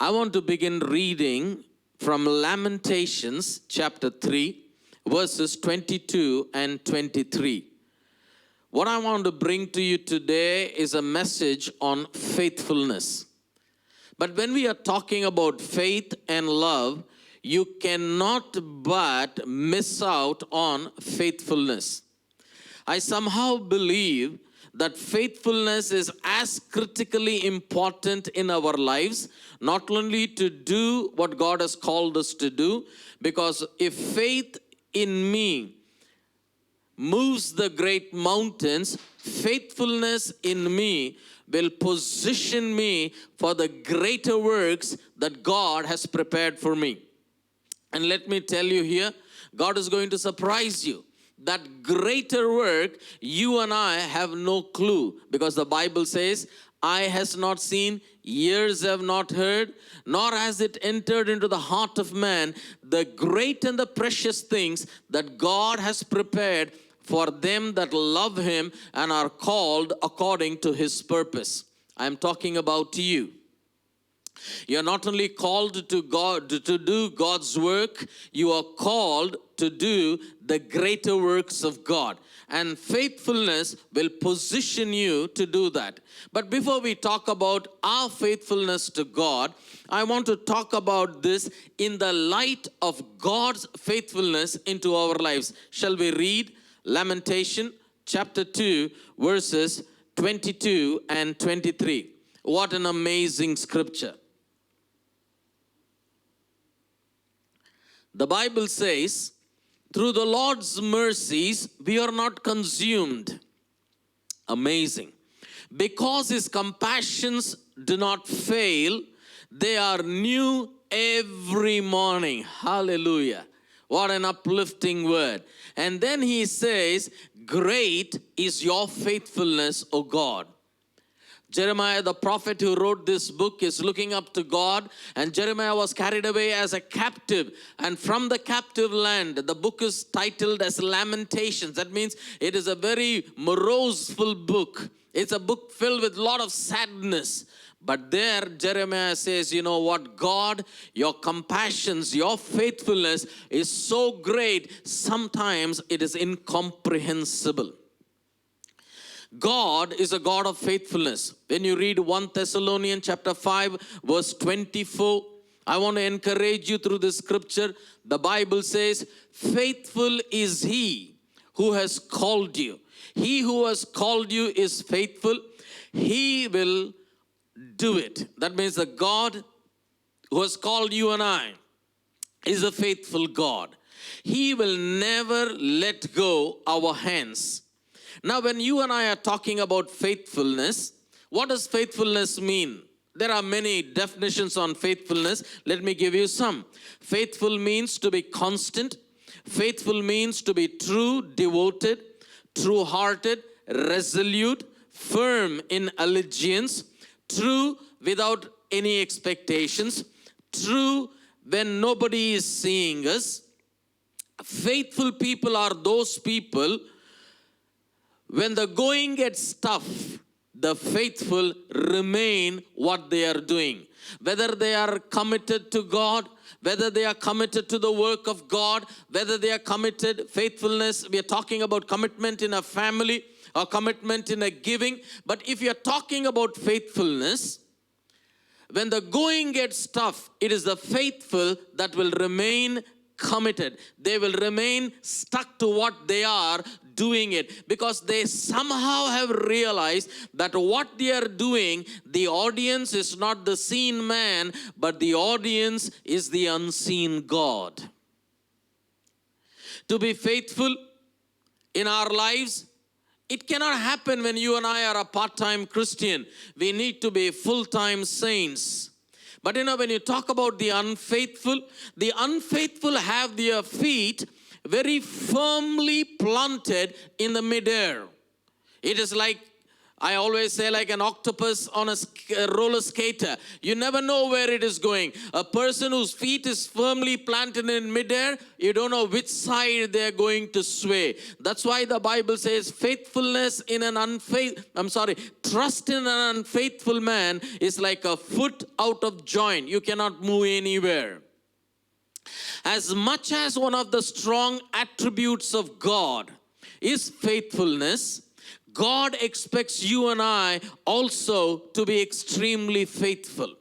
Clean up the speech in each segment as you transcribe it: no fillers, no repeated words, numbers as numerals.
I want to begin reading from Lamentations chapter 3, verses 22 and 23. What I want to bring to you today is a message on faithfulness. But when we are talking about faith and love, you cannot but miss out on faithfulness. I somehow believe that faithfulness is as critically important in our lives, not only to do what God has called us to do, because if faith in me moves the great mountains, faithfulness in me will position me for the greater works that God has prepared for me. And let me tell you here, God is going to surprise you. That greater work, you and I have no clue, because the Bible says, eye has not seen, ears have not heard, nor has it entered into the heart of man the great and the precious things that God has prepared for them that love him and are called according to his purpose. I am talking about you. You are not only called to God to do God's work, you are called to do the greater works of God. And faithfulness will position you to do that. But before we talk about our faithfulness to God, I want to talk about this in the light of God's faithfulness into our lives. Shall we read Lamentation chapter 2, verses 22 and 23? What an amazing scripture. The Bible says, through the Lord's mercies, we are not consumed. Amazing. Because his compassions do not fail, they are new every morning. Hallelujah. What an uplifting word. And then he says, great is your faithfulness, O God. Jeremiah, the prophet who wrote this book, is looking up to God, and Jeremiah was carried away as a captive. And from the captive land, the book is titled as Lamentations. That means it is a very moroseful book. It's a book filled with a lot of sadness. But there, Jeremiah says, you know what, God, your compassions, your faithfulness is so great, sometimes it is incomprehensible. God is a God of faithfulness. When you read 1 Thessalonians chapter 5, verse 24, I want to encourage you through this scripture. The Bible says, faithful is he who has called you. He who has called you is faithful. He will do it. That means the God who has called you and I is a faithful God. He will never let go our hands. Now, when you and I are talking about faithfulness, what does faithfulness mean? There are many definitions on faithfulness. Let me give you some. Faithful means to be constant. Faithful means to be true, devoted, true-hearted, resolute, firm in allegiance, true without any expectations, true when nobody is seeing us. Faithful people are those people, when the going gets tough, the faithful remain what they are doing. Whether they are committed to God, whether they are committed to the work of God, whether they are committed, faithfulness, we are talking about commitment in a family or commitment in a giving. But if you are talking about faithfulness, when the going gets tough, it is the faithful that will remain committed. They will remain stuck to what they are doing it, because they somehow have realized that what they are doing, the audience is not the seen man, but the audience is the unseen God. To be faithful in our lives, it cannot happen when you and I are a part-time Christian. We need to be full-time saints. But when you talk about the unfaithful have their feet very firmly planted in the midair. It is like I always say, like an octopus on a roller skater. You never know where it is going. A person whose feet is firmly planted in midair, you don't know which side they're going to sway. That's why the Bible says trust in an unfaithful man is like a foot out of joint. You cannot move anywhere. As much as one of the strong attributes of God is faithfulness, God expects you and I also to be extremely faithful.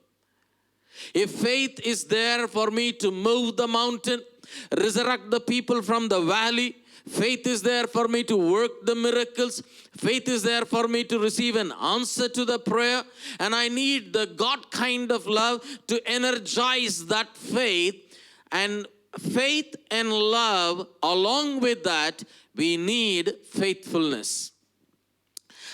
If faith is there for me to move the mountain, resurrect the people from the valley, faith is there for me to work the miracles, faith is there for me to receive an answer to the prayer, and I need the God kind of love to energize that faith. And faith and love, along with that, we need faithfulness.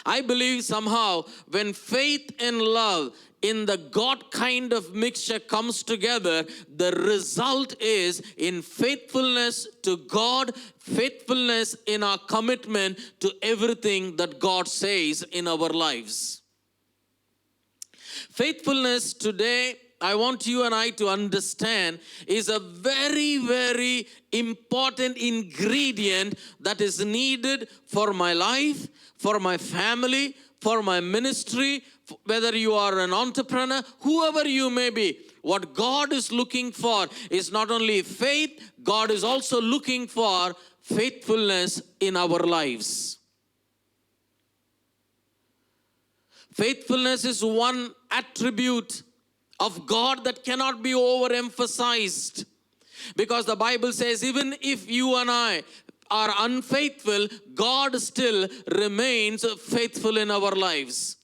I believe somehow when faith and love in the God kind of mixture comes together, the result is in faithfulness to God, faithfulness in our commitment to everything that God says in our lives. Faithfulness today, I want you and I to understand, is a very, very important ingredient that is needed for my life, for my family, for my ministry, whether you are an entrepreneur, whoever you may be. What God is looking for is not only faith, God is also looking for faithfulness in our lives. Faithfulness is one attribute of God that cannot be overemphasized. Because the Bible says, even if you and I are unfaithful, God still remains faithful in our lives.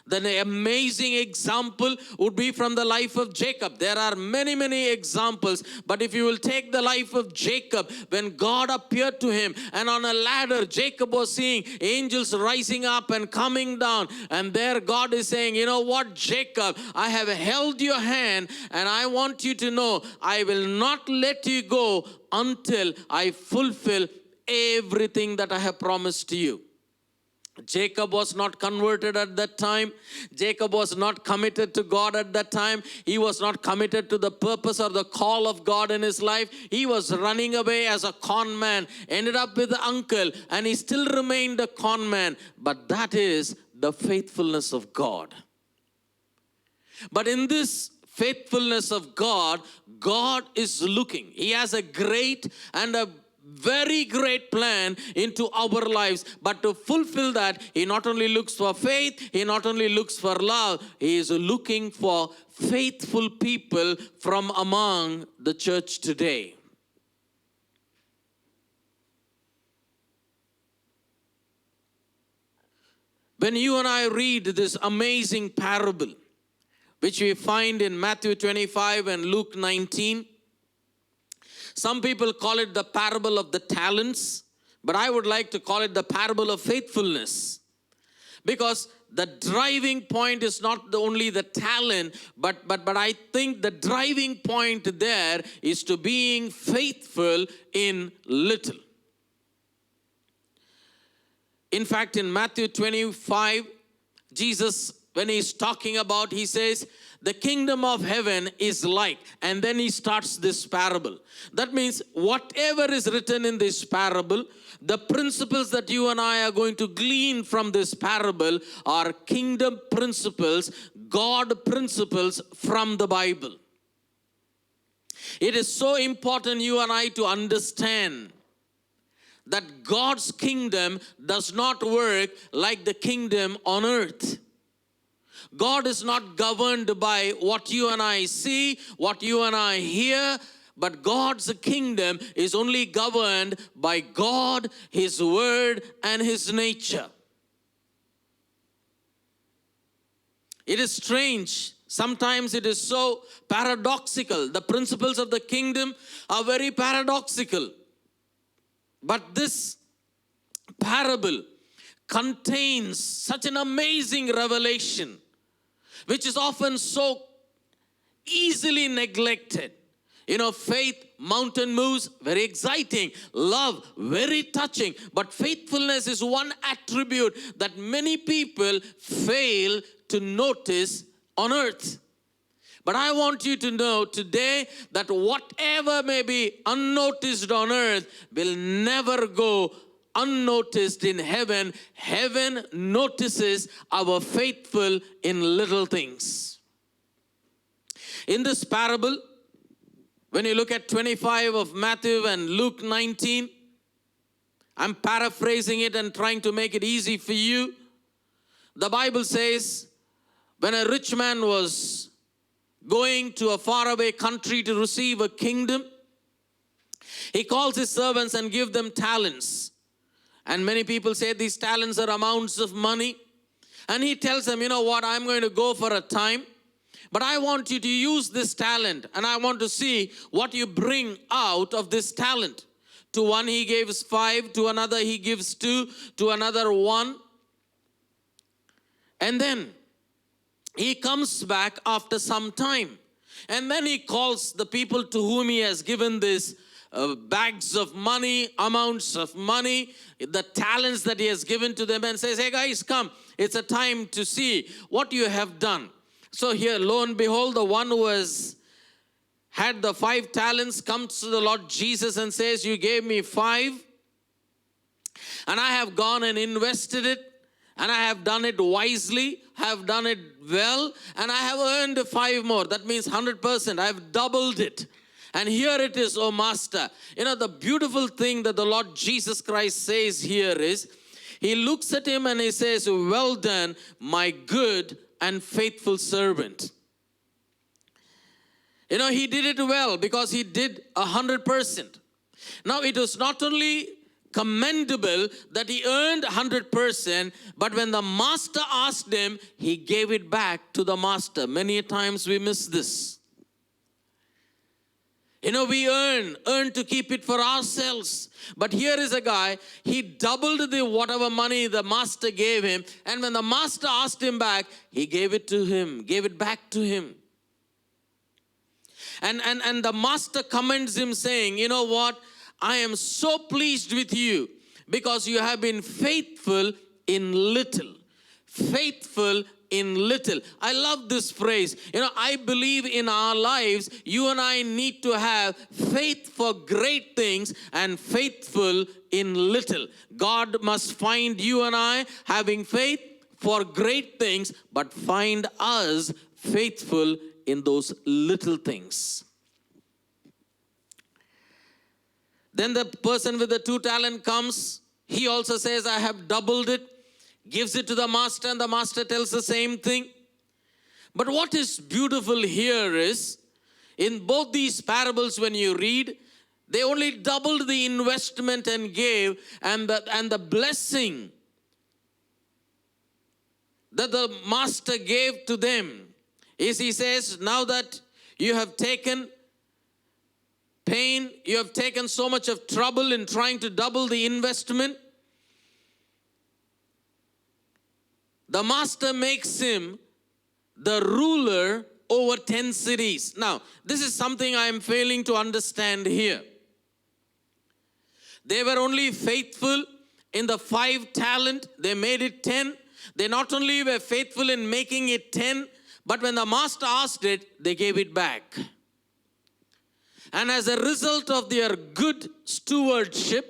The amazing example would be from the life of Jacob. There are many, many examples, but if you will take the life of Jacob, when God appeared to him, and on a ladder, Jacob was seeing angels rising up and coming down, and there God is saying, you know what, Jacob, I have held your hand, and I want you to know, I will not let you go until I fulfill everything that I have promised to you. Jacob was not converted at that time. Jacob was not committed to God at that time. He was not committed to the purpose or the call of God in his life. He was running away as a con man, ended up with the uncle, and he still remained a con man. But that is the faithfulness of God. But in this faithfulness of God, God is looking. He has a great and a very great plan into our lives. But to fulfill that, He not only looks for faith, He not only looks for love, He is looking for faithful people from among the church today. When you and I read this amazing parable, which we find in Matthew 25 and Luke 19, some people call it the parable of the talents, but I would like to call it the parable of faithfulness. Because the driving point is not only the talent, but I think the driving point there is to being faithful in little. In fact, in Matthew 25, Jesus, when he's talking about, he says, the kingdom of heaven is like, and then he starts this parable. That means whatever is written in this parable, the principles that you and I are going to glean from this parable are kingdom principles, God principles from the Bible. It is so important you and I to understand that God's kingdom does not work like the kingdom on earth. God is not governed by what you and I see, what you and I hear, but God's kingdom is only governed by God, His word, and His nature. It is strange. Sometimes it is so paradoxical. The principles of the kingdom are very paradoxical. But this parable contains such an amazing revelation, which is often so easily neglected. Faith, mountain moves, very exciting. Love, very touching. But faithfulness is one attribute that many people fail to notice on earth. But I want you to know today that whatever may be unnoticed on earth will never go unnoticed in heaven. Heaven notices our faithful in little things. In this parable, when you look at 25 of Matthew and Luke 19, I'm paraphrasing it and trying to make it easy for you. The Bible says, when a rich man was going to a faraway country to receive a kingdom, he calls his servants and gives them talents. And many people say these talents are amounts of money. And he tells them, you know what, I'm going to go for a time, but I want you to use this talent, and I want to see what you bring out of this talent. To one he gives 5, to another he gives 2, to another 1. And then he comes back after some time. And then he calls the people to whom he has given this bags of money, amounts of money, the talents that he has given to them, and says, hey guys, come. It's a time to see what you have done. So here, lo and behold, the one who has had the 5 talents comes to the Lord Jesus and says, you gave me 5, and I have gone and invested it, and I have done it wisely, have done it well, and I have earned 5 more. That means 100%. I have doubled it. And here it is, O Master. The beautiful thing that the Lord Jesus Christ says here is, he looks at him and he says, well done, my good and faithful servant. He did it well because he did 100%. Now, it was not only commendable that he earned 100%, but when the master asked him, he gave it back to the master. Many times we miss this. We earn to keep it for ourselves. But here is a guy, he doubled the whatever money the master gave him. And when the master asked him back, he gave it to him, gave it back to him. And the master commends him saying, you know what? I am so pleased with you because you have been faithful in little. Faithful in little. I love this phrase. I believe in our lives, you and I need to have faith for great things and faithful in little. God must find you and I having faith for great things, but find us faithful in those little things. Then the person with the 2 talent comes. He also says, I have doubled it. Gives it to the master, and the master tells the same thing. But what is beautiful here is, in both these parables when you read, they only doubled the investment and gave, and the blessing that the master gave to them is, he says, now that you have taken pain, you have taken so much of trouble in trying to double the investment, the master makes him the ruler over 10 cities. Now, this is something I am failing to understand here. They were only faithful in the 5 talent. They made it 10. They not only were faithful in making it 10, but when the master asked it, they gave it back. And as a result of their good stewardship,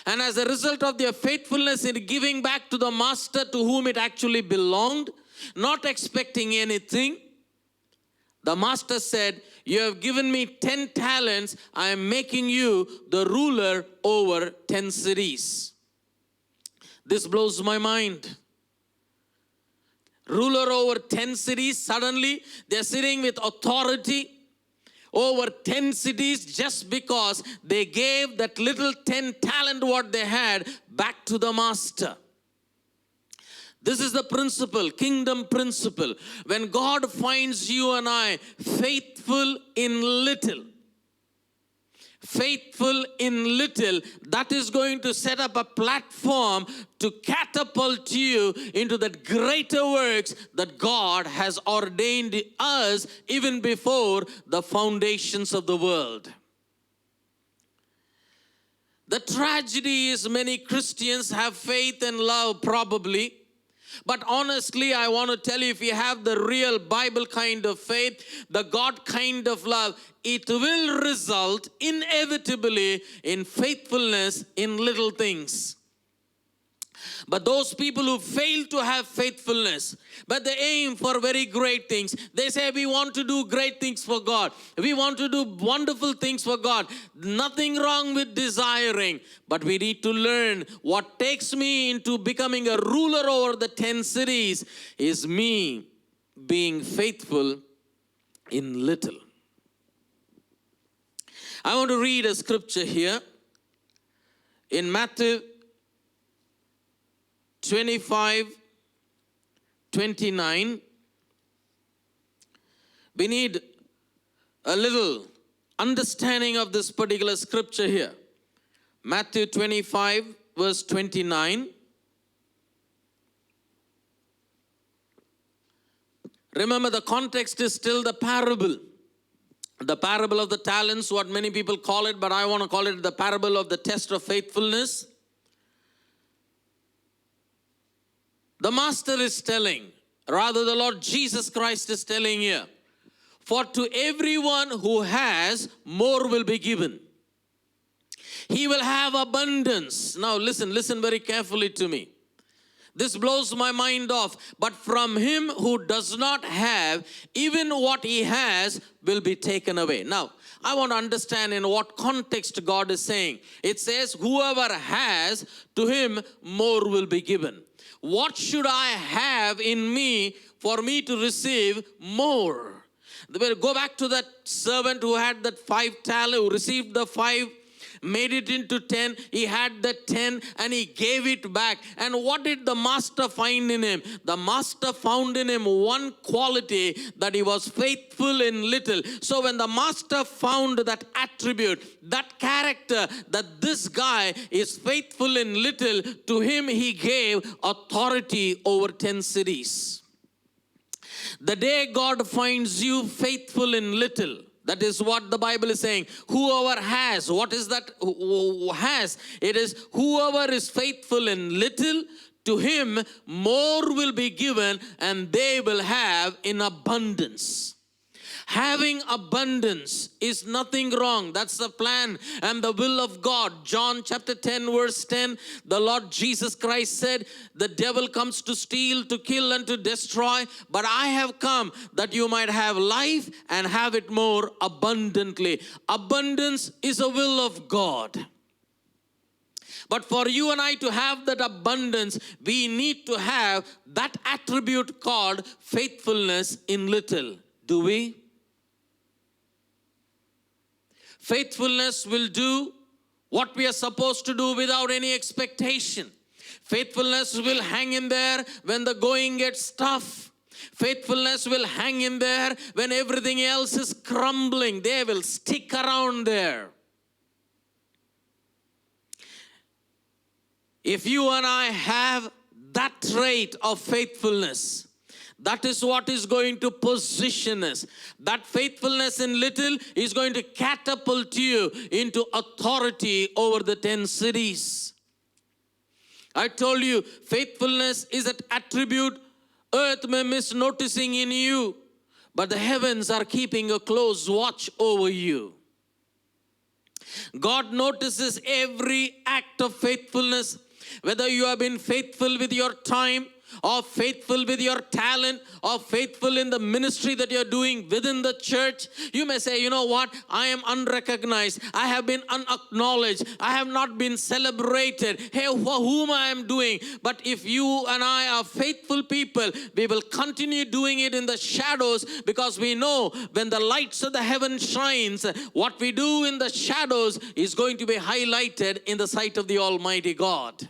and as a result of their faithfulness in giving back to the master to whom it actually belonged, not expecting anything, the master said, you have given me 10 talents, I am making you the ruler over 10 cities. This blows my mind. Ruler over 10 cities, suddenly they're sitting with authority over 10 cities just because they gave that little 10 talent what they had back to the master. This is the principle, kingdom principle. When God finds you and I faithful in little, faithful in little, that is going to set up a platform to catapult you into the greater works that God has ordained us even before the foundations of the world. The tragedy is many Christians have faith and love probably, but honestly, I want to tell you, if you have the real Bible kind of faith, the God kind of love, it will result inevitably in faithfulness in little things. But those people who fail to have faithfulness, but they aim for very great things. They say, we want to do great things for God. We want to do wonderful things for God. Nothing wrong with desiring, but we need to learn what takes me into becoming a ruler over the 10 cities is me being faithful in little. I want to read a scripture here in Matthew 25:29. We need a little understanding of this particular scripture here. Matthew 25 verse 29. Remember, the context is still the parable. The parable of the talents, what many people call it, but I want to call it the parable of the test of faithfulness. The Master is telling, rather the Lord Jesus Christ is telling here, for to everyone who has, more will be given. He will have abundance. Now listen very carefully to me. This blows my mind off. But from him who does not have, even what he has will be taken away. Now, I want to understand in what context God is saying. It says, whoever has, to him more will be given. What should I have in me for me to receive more? Go back to that servant who had that 5 talents, who received the 5, made it into 10. He had the 10 and he gave it back. And what did the master find in him? The master found in him one quality, that he was faithful in little. So when the master found that attribute, that character, that this guy is faithful in little, to him he gave authority over 10 cities. The day God finds you faithful in little, that is what the Bible is saying. Whoever has, what is that? Who has? It is whoever is faithful in little, to him more will be given, and they will have in abundance. Having abundance is nothing wrong. That's the plan and the will of God. John chapter 10 verse 10, the Lord Jesus Christ said, the devil comes to steal, to kill, and to destroy, but I have come that you might have life and have it more abundantly. Abundance is a will of God. But for you and I to have that abundance, we need to have that attribute called faithfulness in little. Do we? Faithfulness will do what we are supposed to do without any expectation. Faithfulness will hang in there when the going gets tough. Faithfulness will hang in there when everything else is crumbling. They will stick around there. If you and I have that trait of faithfulness, that is what is going to position us. That faithfulness in little is going to catapult you into authority over the 10 cities. I told you, faithfulness is an attribute earth may miss noticing in you, but the heavens are keeping a close watch over you. God notices every act of faithfulness, whether you have been faithful with your time, or faithful with your talent, or faithful in the ministry that you're doing within the church. You may say, you know what, I am unrecognized, I have been unacknowledged, I have not been celebrated. Hey, for whom I am doing? But if you and I are faithful people, we will continue doing it in the shadows, because we know when the lights of the heaven shines, what we do in the shadows is going to be highlighted in the sight of the Almighty God.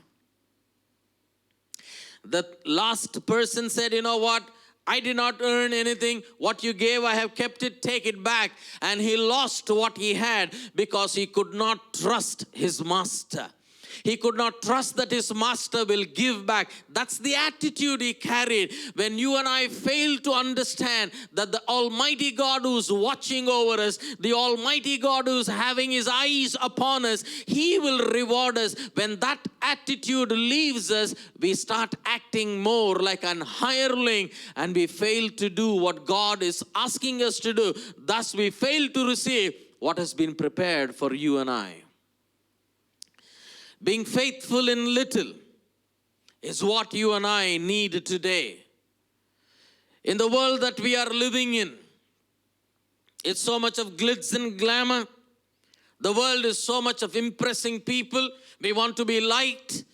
The last person said, you know what, I did not earn anything. What you gave, I have kept it. Take it back. And he lost what he had because he could not trust his master. He could not trust that his master will give back. That's the attitude he carried. When you and I fail to understand that the Almighty God who's watching over us, the Almighty God who's having his eyes upon us, he will reward us. When that attitude leaves us, we start acting more like an hireling and we fail to do what God is asking us to do. Thus, we fail to receive what has been prepared for you and I. Being faithful in little is what you and I need today. In the world that we are living in, it's so much of glitz and glamour. The world is so much of impressing people. We want to be liked.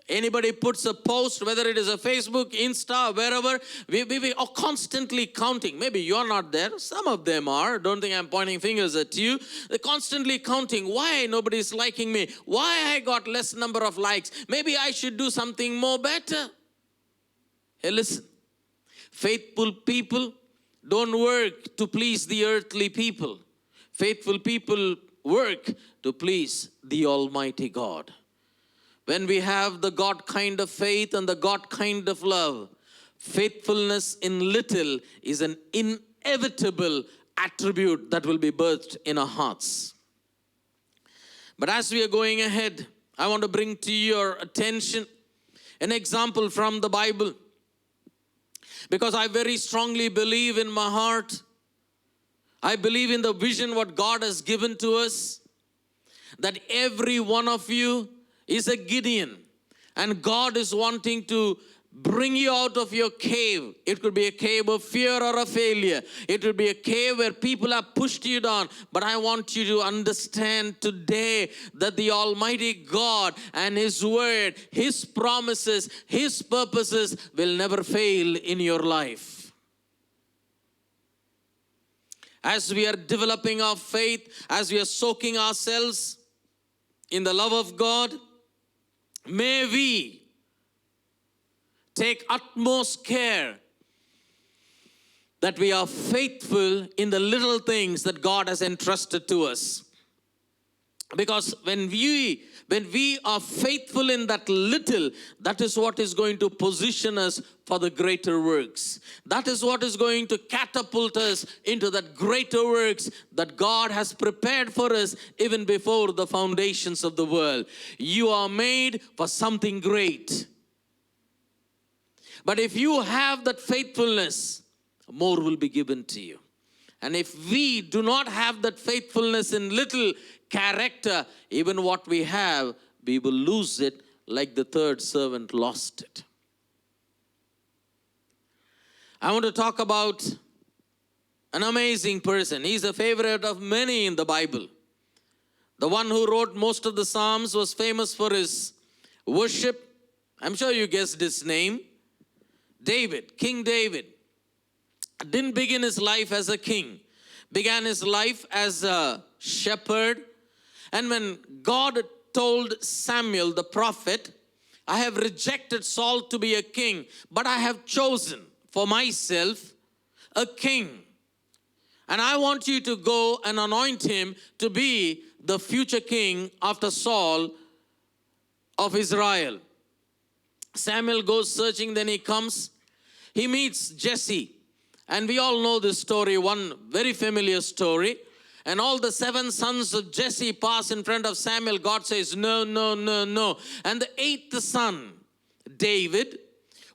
Anybody puts a post, whether it is a Facebook, Insta, wherever, we are constantly counting. Maybe you're not there. Some of them are. Don't think I'm pointing fingers at you. They're constantly counting. Why nobody's liking me? Why I got less number of likes? Maybe I should do something more better. Hey, listen. Faithful people don't work to please the earthly people. Faithful people work to please the Almighty God. When we have the God kind of faith and the God kind of love, faithfulness in little is an inevitable attribute that will be birthed in our hearts. But as we are going ahead, I want to bring to your attention an example from the Bible. Because I very strongly believe in my heart, I believe in the vision what God has given to us, that every one of you is a Gideon, and God is wanting to bring you out of your cave. It could be a cave of fear or a failure. It would be a cave where people have pushed you down. But I want you to understand today that the Almighty God and His Word, His promises, His purposes will never fail in your life. As we are developing our faith, as we are soaking ourselves in the love of God, may we take utmost care that we are faithful in the little things that God has entrusted to us. Because when we are faithful in that little, that is what is going to position us for the greater works. That is what is going to catapult us into that greater works that God has prepared for us even before the foundations of the world. You are made for something great. But if you have that faithfulness, more will be given to you. And if we do not have that faithfulness in little character, even what we have, we will lose it like the third servant lost it. I want to talk about an amazing person. He's a favorite of many in the Bible. The one who wrote most of the Psalms was famous for his worship. I'm sure you guessed his name. David, King David. Didn't begin his life as a king. Began his life as a shepherd. And when God told Samuel the prophet, I have rejected Saul to be a king, but I have chosen for myself a king. And I want you to go and anoint him to be the future king after Saul of Israel. Samuel goes searching, then he comes. He meets Jesse. And we all know this story, one very familiar story. And all the 7 sons of Jesse pass in front of Samuel. God says, no, no, no, no. And the 8th son, David,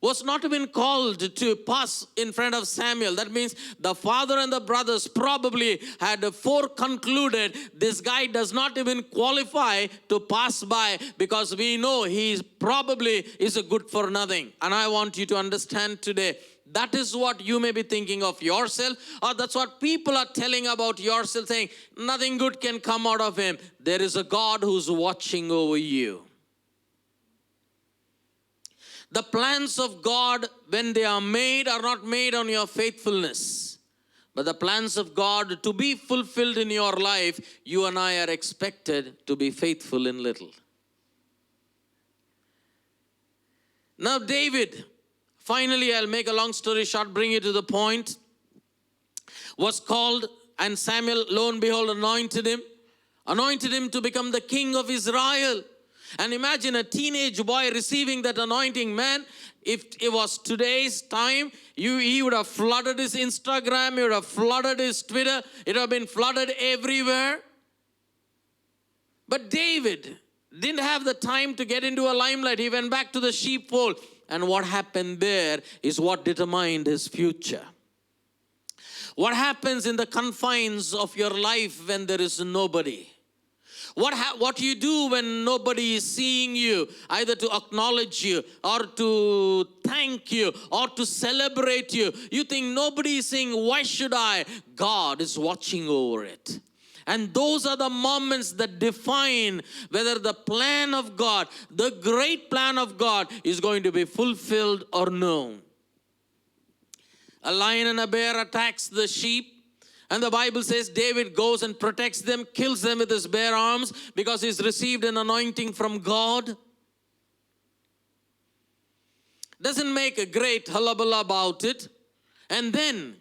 was not even called to pass in front of Samuel. That means the father and the brothers probably had foreconcluded this guy does not even qualify to pass by, because we know he probably is a good for nothing. And I want you to understand today, that is what you may be thinking of yourself, or that's what people are telling about yourself, saying nothing good can come out of him. There is a God who's watching over you. The plans of God, when they are not made on your faithfulness. But the plans of God to be fulfilled in your life, you and I are expected to be faithful in little. Now David, finally, I'll make a long story short, bring you to the point, was called, and Samuel, lo and behold, anointed him to become the king of Israel. And imagine a teenage boy receiving that anointing. Man, if it was today's time, he would have flooded his Instagram, he would have flooded his Twitter, it would have been flooded everywhere. But David didn't have the time to get into a limelight. He went back to the sheepfold. And what happened there is what determined his future. What happens in the confines of your life when there is nobody? What you do when nobody is seeing you, either to acknowledge you or to thank you or to celebrate you. You think nobody is saying, why should I? God is watching over it. And those are the moments that define whether the plan of God, the great plan of God, is going to be fulfilled or no. A lion and a bear attacks the sheep. And the Bible says David goes and protects them, kills them with his bare arms because he's received an anointing from God. Doesn't make a great hullabaloo about it. And then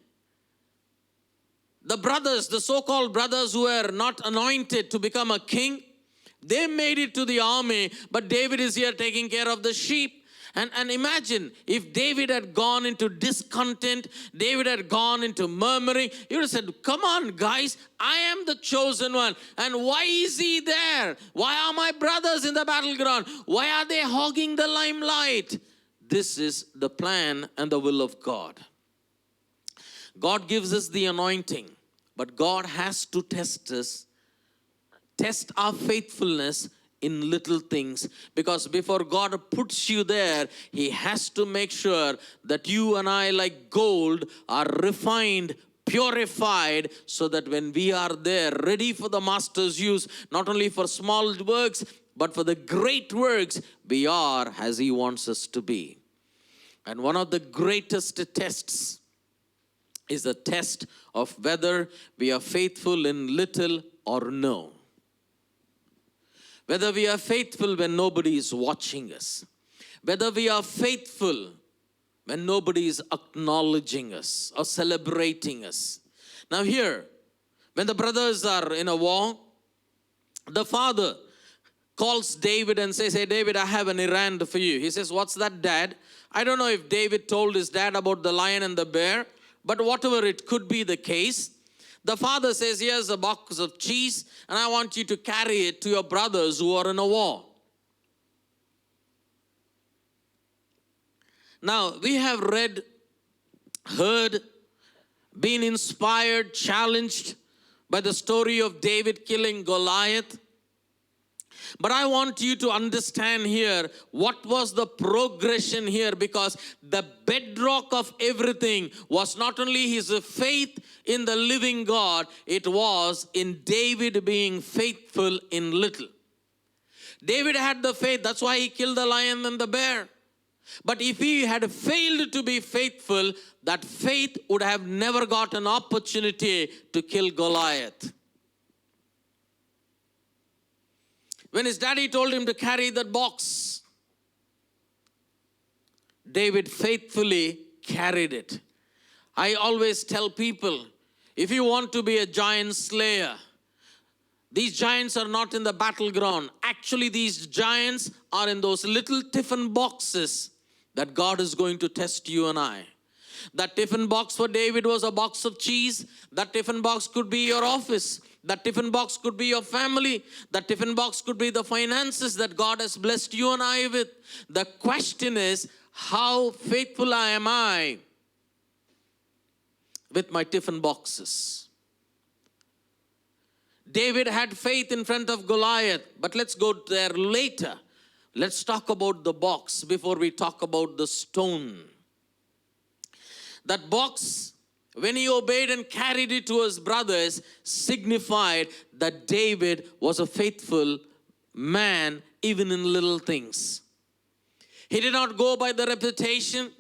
the brothers, the so-called brothers who were not anointed to become a king, they made it to the army, but David is here taking care of the sheep. And imagine if David had gone into discontent, David had gone into murmuring, he would have said, come on guys, I am the chosen one. And why is he there? Why are my brothers in the battleground? Why are they hogging the limelight? This is the plan and the will of God. God gives us the anointing, but God has to test us, test our faithfulness in little things, because before God puts you there, He has to make sure that you and I, like gold, are refined, purified, so that when we are there, ready for the Master's use, not only for small works, but for the great works, we are as He wants us to be. And one of the greatest tests is the test of whether we are faithful in little or no. Whether we are faithful when nobody is watching us. Whether we are faithful when nobody is acknowledging us or celebrating us. Now here, when the brothers are in a war, the father calls David and says, hey David, I have an errand for you. He says, what's that, Dad? I don't know if David told his dad about the lion and the bear, but whatever it could be the case, the father says, here's a box of cheese, and I want you to carry it to your brothers who are in a war. Now, we have read, heard, been inspired, challenged by the story of David killing Goliath. But I want you to understand here what was the progression here, because the bedrock of everything was not only his faith in the living God, it was in David being faithful in little. David had the faith, that's why he killed the lion and the bear. But if he had failed to be faithful, that faith would have never got an opportunity to kill Goliath. When his daddy told him to carry that box, David faithfully carried it. I always tell people, if you want to be a giant slayer, these giants are not in the battleground. Actually, these giants are in those little tiffin boxes that God is going to test you and I. That tiffin box for David was a box of cheese. That tiffin box could be your office. That tiffin box could be your family. That tiffin box could be the finances that God has blessed you and I with. The question is, how faithful am I with my tiffin boxes? David had faith in front of Goliath, but let's go there later. Let's talk about the box before we talk about the stone. That box, when he obeyed and carried it to his brothers, signified that David was a faithful man even in little things. He did not go by the reputation.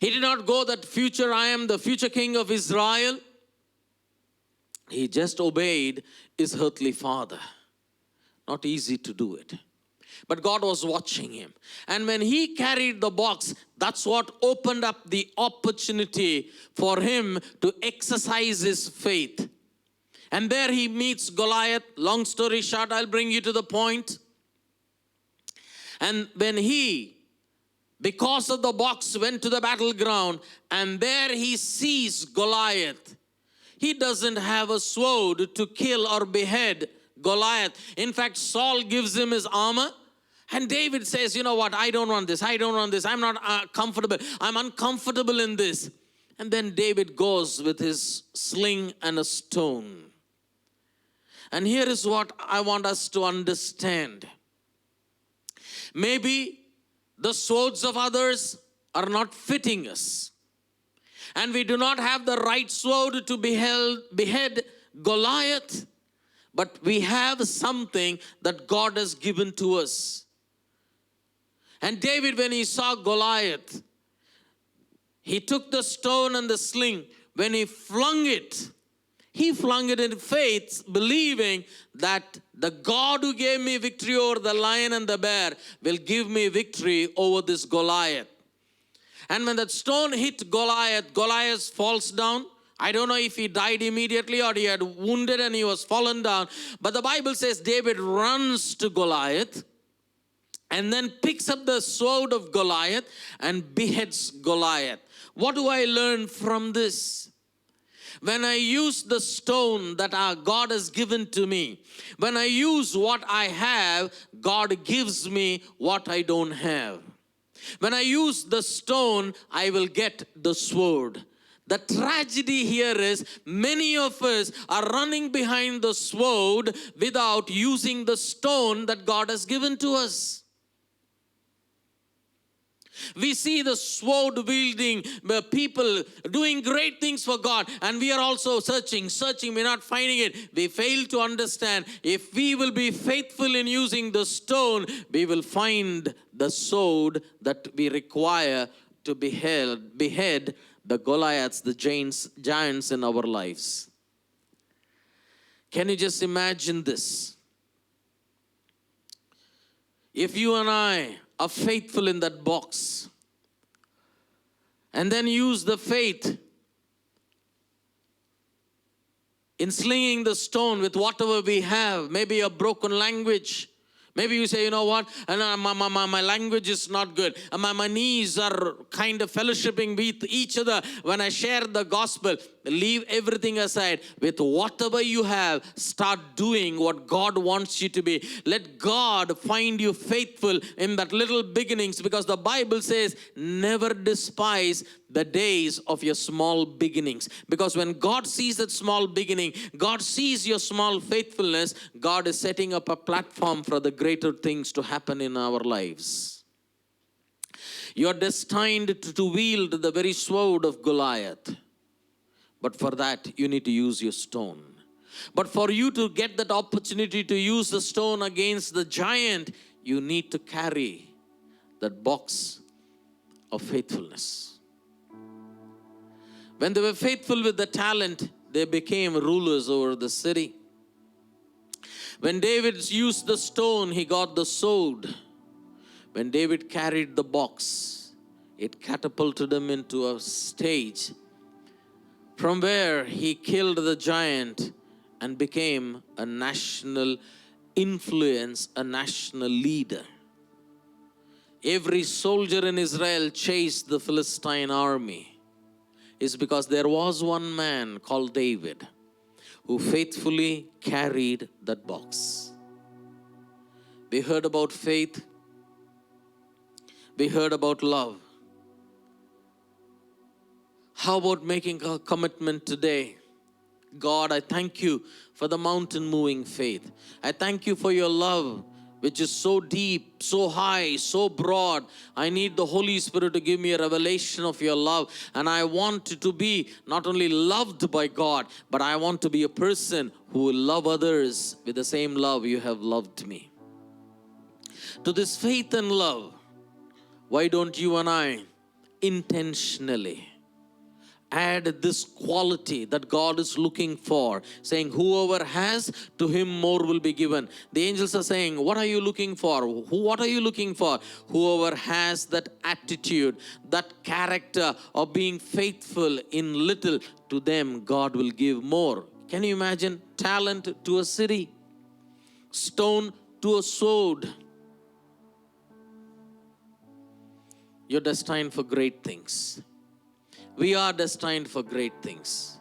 He did not go that I am the future king of Israel. He just obeyed his earthly father. Not easy to do it. But God was watching him. And when he carried the box, that's what opened up the opportunity for him to exercise his faith. And there he meets Goliath. Long story short, I'll bring you to the point. And when he, because of the box, went to the battleground, and there he sees Goliath. He doesn't have a sword to kill or behead Goliath. In fact, Saul gives him his armor. And David says, you know what, I don't want this. I don't want this. I'm not comfortable. I'm uncomfortable in this. And then David goes with his sling and a stone. And here is what I want us to understand. Maybe the swords of others are not fitting us. And we do not have the right sword to behead Goliath. But we have something that God has given to us. And David, when he saw Goliath, he took the stone and the sling. When he flung it in faith, believing that the God who gave me victory over the lion and the bear will give me victory over this Goliath. And when that stone hit Goliath, Goliath falls down. I don't know if he died immediately or he had wounded and he was fallen down. But the Bible says David runs to Goliath and then picks up the sword of Goliath and beheads Goliath. What do I learn from this? When I use the stone that our God has given to me, when I use what I have, God gives me what I don't have. When I use the stone, I will get the sword. The tragedy here is many of us are running behind the sword without using the stone that God has given to us. We see the sword wielding people doing great things for God, and we are also searching, we're not finding it. We fail to understand if we will be faithful in using the stone, we will find the sword that we require to behead the Goliaths, the giants in our lives. Can you just imagine this? If you and I are faithful in that box and then use the faith in slinging the stone with whatever we have, maybe a broken language. Maybe you say, you know what, and my language is not good. My knees are kind of fellowshipping with each other when I share the gospel. Leave everything aside. With whatever you have, start doing what God wants you to be. Let God find you faithful in that little beginnings, because the Bible says, never despise the days of your small beginnings. Because when God sees that small beginning, God sees your small faithfulness, God is setting up a platform for the greater things to happen in our lives. You are destined to wield the very sword of Goliath. But for that, you need to use your stone. But for you to get that opportunity to use the stone against the giant, you need to carry that box of faithfulness. When they were faithful with the talent, they became rulers over the city. When David used the stone, he got the sword. When David carried the box, it catapulted him into a stage from where he killed the giant and became a national influence, a national leader. Every soldier in Israel chased the Philistine army. Is because there was one man called David who faithfully carried that box. We heard about faith. We heard about love. How about making a commitment today? God, I thank you for the mountain moving faith. I thank you for your love, which is so deep, so high, so broad. I need the Holy Spirit to give me a revelation of your love. And I want to be not only loved by God, but I want to be a person who will love others with the same love you have loved me. To this faith and love, why don't you and I intentionally add this quality that God is looking for, saying, whoever has, to him more will be given. The angels are saying, what are you looking for? What are you looking for? Whoever has that attitude, that character of being faithful in little, to them God will give more. Can you imagine? Talent to a city, stone to a sword. You're destined for great things. We are destined for great things.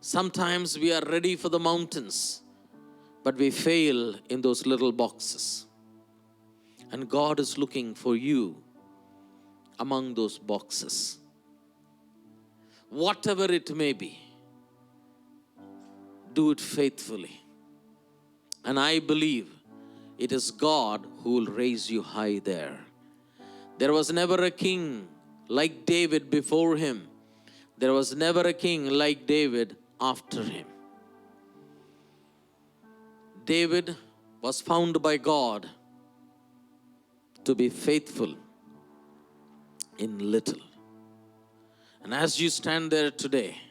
Sometimes we are ready for the mountains, but we fail in those little boxes. And God is looking for you among those boxes. Whatever it may be, do it faithfully. And I believe it is God who will raise you high there. There was never a king like David before him. There was never a king like David after him. David was found by God to be faithful in little. And as you stand there today,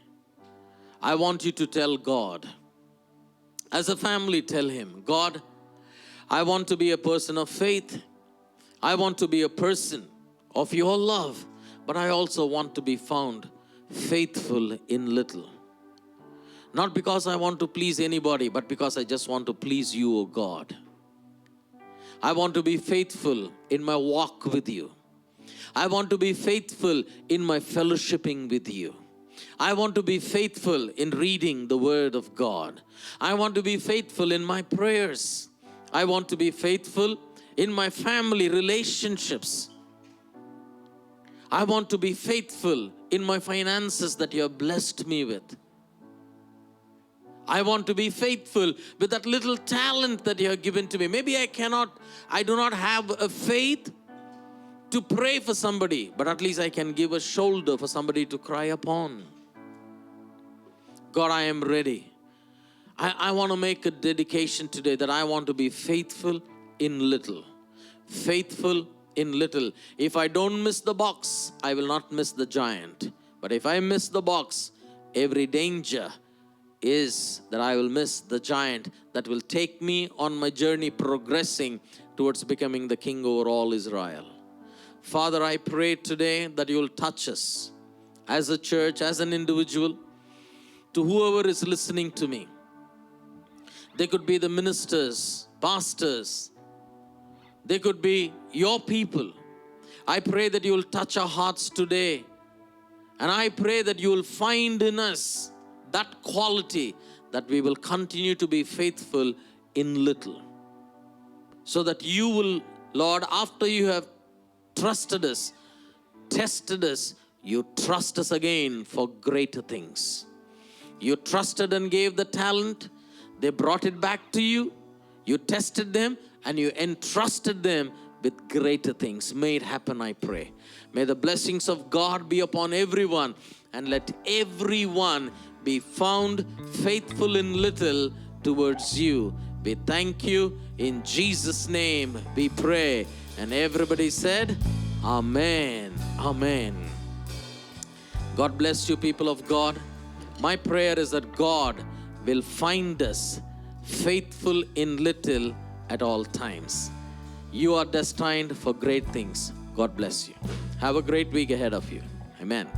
I want you to tell God, as a family, tell him, God, I want to be a person of faith. I want to be a person of your love, but I also want to be found faithful in little. Not because I want to please anybody, but because I just want to please you, O God. I want to be faithful in my walk with you. I want to be faithful in my fellowshipping with you. I want to be faithful in reading the Word of God. I want to be faithful in my prayers. I want to be faithful in my family relationships. I want to be faithful in my finances that you have blessed me with. I want to be faithful with that little talent that you have given to me. Maybe I do not have a faith to pray for somebody, but at least I can give a shoulder for somebody to cry upon. God, I am ready. I want to make a dedication today that I want to be faithful in little. Faithful in little. If I don't miss the box, I will not miss the giant. But if I miss the box, every danger is that I will miss the giant that will take me on my journey progressing towards becoming the king over all Israel. Father, I pray today that you will touch us as a church, as an individual, to whoever is listening to me. They could be the ministers, pastors. They could be your people. I pray that you will touch our hearts today. And I pray that you will find in us that quality that we will continue to be faithful in little. So that you will, Lord, after you have trusted us, tested us, you trust us again for greater things. You trusted and gave the talent. They brought it back to you. You tested them and you entrusted them with greater things. May it happen, I pray. May the blessings of God be upon everyone, and let everyone be found faithful in little towards you. We thank you. In Jesus' name we pray. And everybody said, Amen. Amen. God bless you, people of God. My prayer is that God will find us faithful in little at all times. You are destined for great things. God bless you. Have a great week ahead of you. Amen.